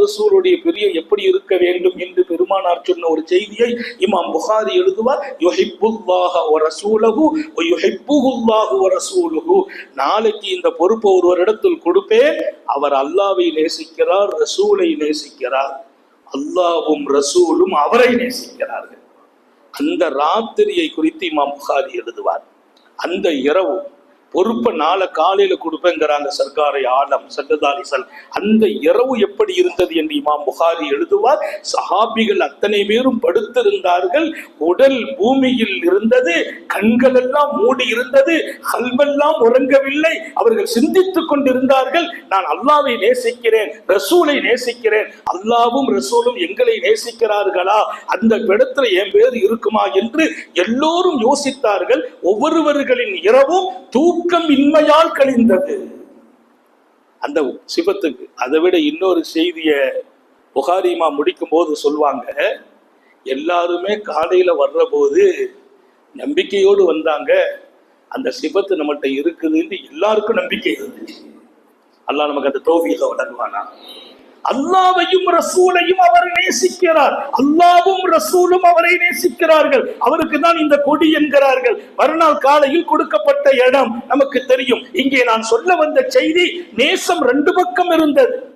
ரசூலுடைய பிரியம் எப்படி இருக்க வேண்டும் என்று பெருமானார் சொன்ன ஒரு செய்தியை இமாம் புகாரி எழுதுவார். யுஹிப்புல்லாஹ வ ரசூலஹு வ யுஹிப்புல்லாஹு வ ரசூலுஹு. நாளைக்கு இந்த பொறுப்பை ஒருவரிடத்தில் கொடுப்பேன், அவர் அல்லாஹ்வை நேசிக்கிறார், ரசூலை நேசிக்கிறார், அல்லாஹ்வும் ரசூலும் அவரை நேசிக்கிறார்கள். அந்த ராத்திரியை குறித்து இமாம் புகாரி எழுதுவார். அந்த இரவு பொறுப்பை நாளை காலையில கொடுப்பேங்கிறாங்க சர்க்காரை ஆலம் சல்லல்லாஹு. அந்த இரவு எப்படி இருந்தது என்று இமாம் புகாரி எழுதுவார். சஹாபிகள் அத்தனை பேரும் படுத்திருந்தார்கள். உடல் பூமியில் இருந்தது, கண்கள் எல்லாம் மூடி இருந்தது, கல்வெல்லாம் உறங்கவில்லை. அவர்கள் சிந்தித்துக் கொண்டிருந்தார்கள், நான் அல்லாஹ்வை நேசிக்கிறேன், ரசூலை நேசிக்கிறேன், அல்லாஹ்வும் ரசூலும் எங்களை நேசிக்கிறார்களா, அந்த இடத்துல என் பேர் இருக்குமா என்று எல்லோரும் யோசித்தார்கள். ஒவ்வொருவர்களின் இரவும் தூக்கம் இன்மையால் கழிந்தது. அந்த சிபத்துக்கு அதை விட இன்னொரு செய்திய புகாரிமா முடிக்கும் போது சொல்வாங்க, எல்லாருமே காலையில வர்ற போது நம்பிக்கையோடு வந்தாங்க, அந்த சிபத்து நம்மகிட்ட இருக்குதுன்னு எல்லாருக்கும் நம்பிக்கை இருந்துச்சு. அல்லாஹ் நமக்கு அந்த தௌஃபீக வழங்குவானா. அல்லாஹ்வையும் ரசூலையும் அவர் நேசிக்கிறார், அல்லாஹ்வும் ரசூலும் அவரை நேசிக்கிறார்கள். அவருக்கு தான் இந்த கொடி என்கிறார்கள். மறுநாள் காலையில் கொடுக்கப்பட்ட இடம் நமக்கு தெரியும். இங்கே நான் சொல்ல வந்த செய்தி, நேசம் ரெண்டு பக்கம் இருந்தது.